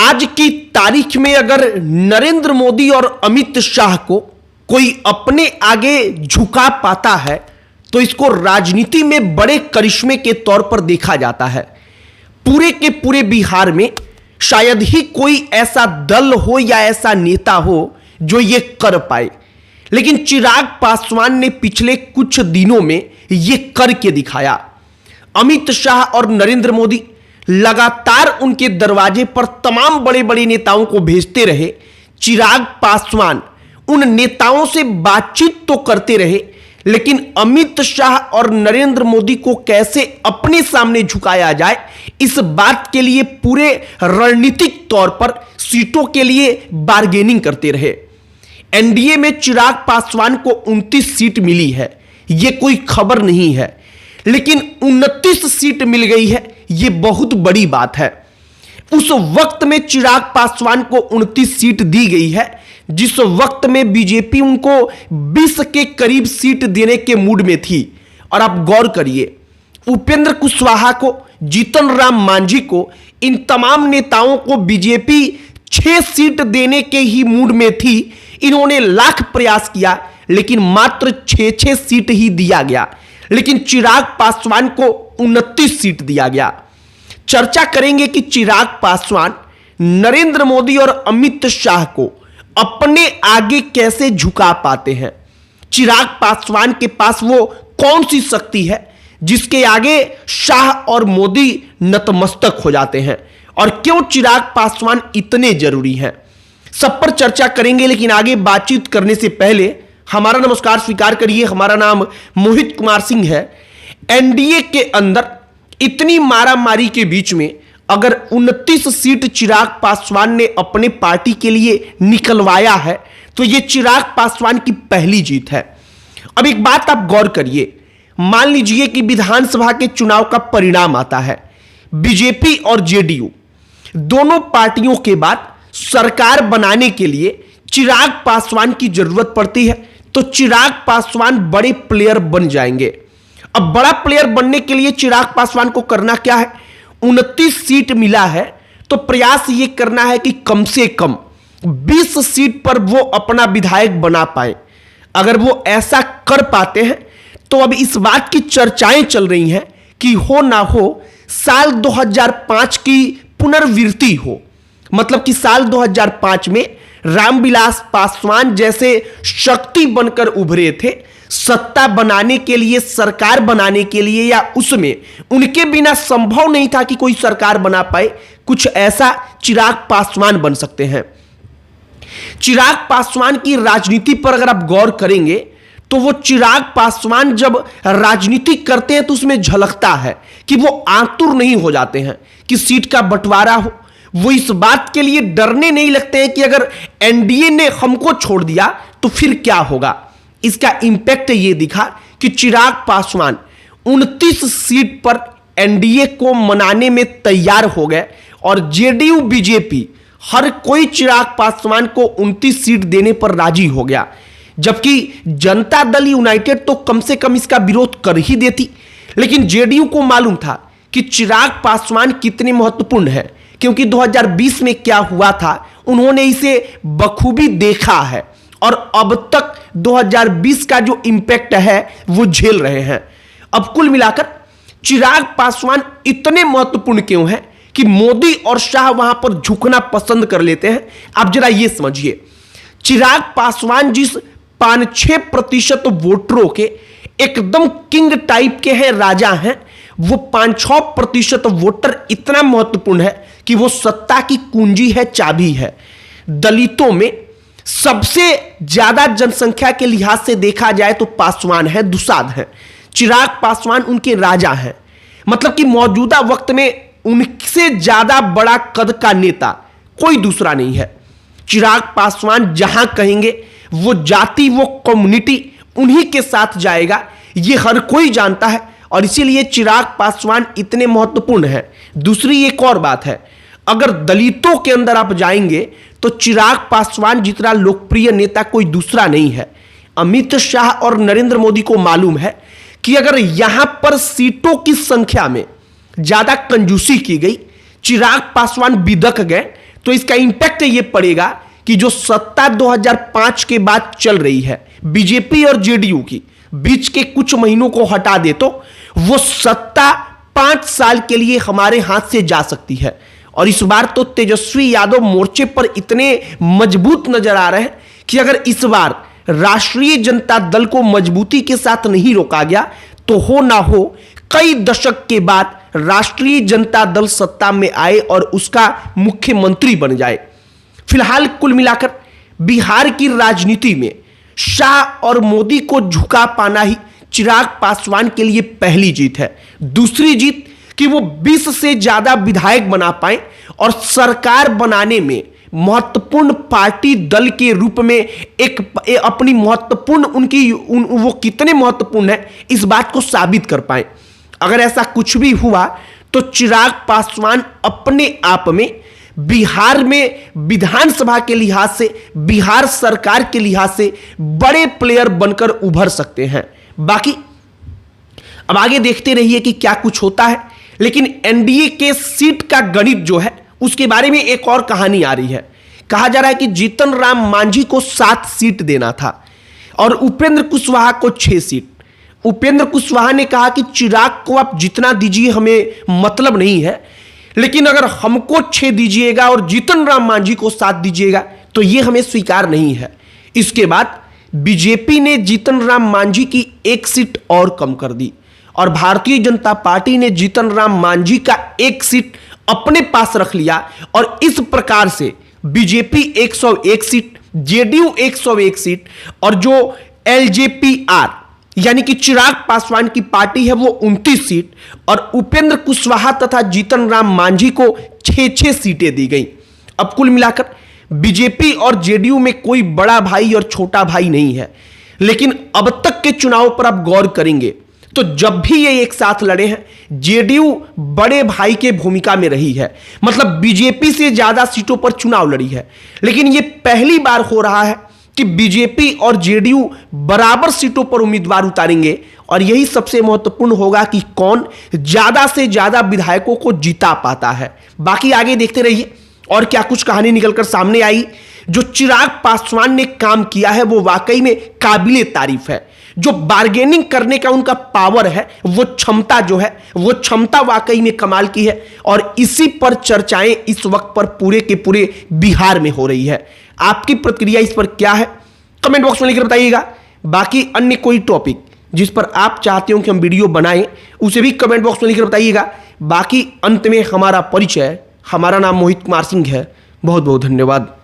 आज की तारीख में अगर नरेंद्र मोदी और अमित शाह को कोई अपने आगे झुका पाता है तो इसको राजनीति में बड़े करिश्मे के तौर पर देखा जाता है। पूरे के पूरे बिहार में शायद ही कोई ऐसा दल हो या ऐसा नेता हो जो ये कर पाए, लेकिन चिराग पासवान ने पिछले कुछ दिनों में ये करके दिखाया। अमित शाह और नरेंद्र मोदी लगातार उनके दरवाजे पर तमाम बड़े बड़े नेताओं को भेजते रहे। चिराग पासवान उन नेताओं से बातचीत तो करते रहे, लेकिन अमित शाह और नरेंद्र मोदी को कैसे अपने सामने झुकाया जाए, इस बात के लिए पूरे रणनीतिक तौर पर सीटों के लिए बार्गेनिंग करते रहे। एनडीए में चिराग पासवान को 29 सीट मिली है, यह कोई खबर नहीं है, लेकिन 29 सीट मिल गई है, यह बहुत बड़ी बात है। उस वक्त में चिराग पासवान को 29 सीट दी गई है जिस वक्त में बीजेपी उनको 20 के करीब सीट देने के मूड में थी। और आप गौर करिए, उपेंद्र कुशवाहा को, जीतन राम मांझी को, इन तमाम नेताओं को बीजेपी 6 सीट देने के ही मूड में थी। इन्होंने लाख प्रयास किया लेकिन मात्र 6 सीट ही दिया गया, लेकिन चिराग पासवान को 29 सीट दिया गया। चर्चा करेंगे कि चिराग पासवान नरेंद्र मोदी और अमित शाह को अपने आगे कैसे झुका पाते हैं। चिराग पासवान के पास वो कौन सी शक्ति है जिसके आगे शाह और मोदी नतमस्तक हो जाते हैं, और क्यों चिराग पासवान इतने जरूरी हैं, सब पर चर्चा करेंगे। लेकिन आगे बातचीत करने से पहले हमारा नमस्कार स्वीकार करिए। हमारा नाम मोहित कुमार सिंह है। एनडीए के अंदर इतनी मारामारी के बीच में अगर 29 सीट चिराग पासवान ने अपने पार्टी के लिए निकलवाया है तो यह चिराग पासवान की पहली जीत है। अब एक बात आप गौर करिए, मान लीजिए कि विधानसभा के चुनाव का परिणाम आता है, बीजेपी और जेडीयू दोनों पार्टियों के बाद सरकार बनाने के लिए चिराग पासवान की जरूरत पड़ती है, तो चिराग पासवान बड़े प्लेयर बन जाएंगे। अब बड़ा प्लेयर बनने के लिए चिराग पासवान को करना क्या है, 29 सीट मिला है तो प्रयास यह करना है कि कम से कम 20 सीट पर वो अपना विधायक बना पाए। अगर वो ऐसा कर पाते हैं तो अब इस बात की चर्चाएं चल रही हैं कि हो ना हो साल 2005 की पुनर्वृत्ति हो, मतलब कि साल 2005 में रामविलास पासवान जैसे शक्ति बनकर उभरे थे सत्ता बनाने के लिए, सरकार बनाने के लिए, या उसमें उनके बिना संभव नहीं था कि कोई सरकार बना पाए, कुछ ऐसा चिराग पासवान बन सकते हैं। चिराग पासवान की राजनीति पर अगर आप गौर करेंगे तो वो चिराग पासवान जब राजनीति करते हैं तो उसमें झलकता है कि वो आतुर नहीं हो जाते हैं कि सीट का बंटवारा हो। वो इस बात के लिए डरने नहीं लगते हैं कि अगर एनडीए ने हमको छोड़ दिया तो फिर क्या होगा। इसका इंपैक्ट ये दिखा कि चिराग पासवान 29 सीट पर एनडीए को मनाने में तैयार हो गए, और जेडीयू बीजेपी हर कोई चिराग पासवान को 29 सीट देने पर राजी हो गया, जबकि जनता दल यूनाइटेड तो कम से कम इसका विरोध कर ही देती। लेकिन जेडीयू को मालूम था कि चिराग पासवान कितने महत्वपूर्ण है, क्योंकि 2020 में क्या हुआ था उन्होंने इसे बखूबी देखा है, और अब तक 2020 का जो इंपैक्ट है वो झेल रहे हैं। अब कुल मिलाकर चिराग पासवान इतने महत्वपूर्ण क्यों हैं कि मोदी और शाह वहां पर झुकना पसंद कर लेते हैं। आप जरा ये समझिए, चिराग पासवान जिस 5-6% वोटरों के एकदम किंग टाइप के हैं, राजा हैं, वो 5-6% वोटर इतना महत्वपूर्ण है कि वो सत्ता की कुंजी है, चाबी है। दलितों में सबसे ज्यादा जनसंख्या के लिहाज से देखा जाए तो पासवान है, दुसाध है। चिराग पासवान उनके राजा हैं, मतलब कि मौजूदा वक्त में उनसे ज्यादा बड़ा कद का नेता कोई दूसरा नहीं है। चिराग पासवान जहां कहेंगे वो जाति, वो कम्युनिटी उन्हीं के साथ जाएगा, ये हर कोई जानता है, और इसीलिए चिराग पासवान इतने महत्वपूर्ण हैं। दूसरी एक और बात है, अगर दलितों के अंदर आप जाएंगे तो चिराग पासवान जितना लोकप्रिय नेता कोई दूसरा नहीं है। अमित शाह और नरेंद्र मोदी को मालूम है कि अगर यहां पर सीटों की संख्या में ज्यादा कंजूसी की गई, चिराग पासवान बिदक गए, तो इसका इंपैक्ट ये पड़ेगा कि जो सत्ता 2005 के बाद चल रही है बीजेपी और जेडीयू की, बीच के कुछ महीनों को हटा दे तो वो सत्ता 5 साल के लिए हमारे हाथ से जा सकती है। और इस बार तो तेजस्वी यादव मोर्चे पर इतने मजबूत नजर आ रहे हैं कि अगर इस बार राष्ट्रीय जनता दल को मजबूती के साथ नहीं रोका गया तो हो ना हो कई दशक के बाद राष्ट्रीय जनता दल सत्ता में आए और उसका मुख्यमंत्री बन जाए। फिलहाल कुल मिलाकर बिहार की राजनीति में शाह और मोदी को झुका पाना ही चिराग पासवान के लिए पहली जीत है। दूसरी जीत कि वो 20 से ज्यादा विधायक बना पाए और सरकार बनाने में महत्वपूर्ण पार्टी दल के रूप में एक अपनी महत्वपूर्ण वो कितने महत्वपूर्ण है इस बात को साबित कर पाए। अगर ऐसा कुछ भी हुआ तो चिराग पासवान अपने आप में बिहार में विधानसभा के लिहाज से, बिहार सरकार के लिहाज से बड़े प्लेयर बनकर उभर सकते हैं। बाकी अब आगे देखते रहिए कि क्या कुछ होता है। लेकिन एनडीए के सीट का गणित जो है उसके बारे में एक और कहानी आ रही है। कहा जा रहा है कि जीतन राम मांझी को 7 सीट देना था और उपेंद्र कुशवाहा को 6 सीट। उपेंद्र कुशवाहा ने कहा कि चिराग को आप जितना दीजिए हमें मतलब नहीं है, लेकिन अगर हमको 6 दीजिएगा और जीतन राम मांझी को 7 दीजिएगा तो यह हमें स्वीकार नहीं है। इसके बाद बीजेपी ने जीतन राम मांझी की 1 सीट और कम कर दी और भारतीय जनता पार्टी ने जीतन राम मांझी का 1 सीट अपने पास रख लिया और इस प्रकार से बीजेपी 101 सीट, जेडीयू 101 सीट और जो एलजेपीआर यानी कि चिराग पासवान की पार्टी है वो 29 सीट और उपेंद्र कुशवाहा तथा जीतन राम मांझी को 6-6 सीटें दी गई। अब कुल मिलाकर बीजेपी और जेडीयू में कोई बड़ा भाई और छोटा भाई नहीं है। लेकिन अब तक के चुनाव पर आप गौर करेंगे तो जब भी ये एक साथ लड़े हैं जेडीयू बड़े भाई के भूमिका में रही है, मतलब बीजेपी से ज्यादा सीटों पर चुनाव लड़ी है। लेकिन ये पहली बार हो रहा है कि बीजेपी और जेडीयू बराबर सीटों पर उम्मीदवार उतारेंगे और यही सबसे महत्वपूर्ण होगा कि कौन ज्यादा से ज्यादा विधायकों को जिता पाता है। बाकी आगे देखते रहिए और क्या कुछ कहानी निकलकर सामने आई। जो चिराग पासवान ने काम किया है वो वाकई में काबिले तारीफ है। जो बार्गेनिंग करने का उनका पावर है, वो क्षमता जो है, वो क्षमता वाकई में कमाल की है और इसी पर चर्चाएं इस वक्त पर पूरे के पूरे बिहार में हो रही है। आपकी प्रतिक्रिया इस पर क्या है कमेंट बॉक्स में लिखकर बताइएगा। बाकी अन्य कोई टॉपिक जिस पर आप चाहते हो कि हम वीडियो बनाएं उसे भी कमेंट बॉक्स में लिखकर बताइएगा। बाकी अंत में हमारा परिचय, हमारा नाम मोहित कुमार सिंह है। बहुत बहुत धन्यवाद।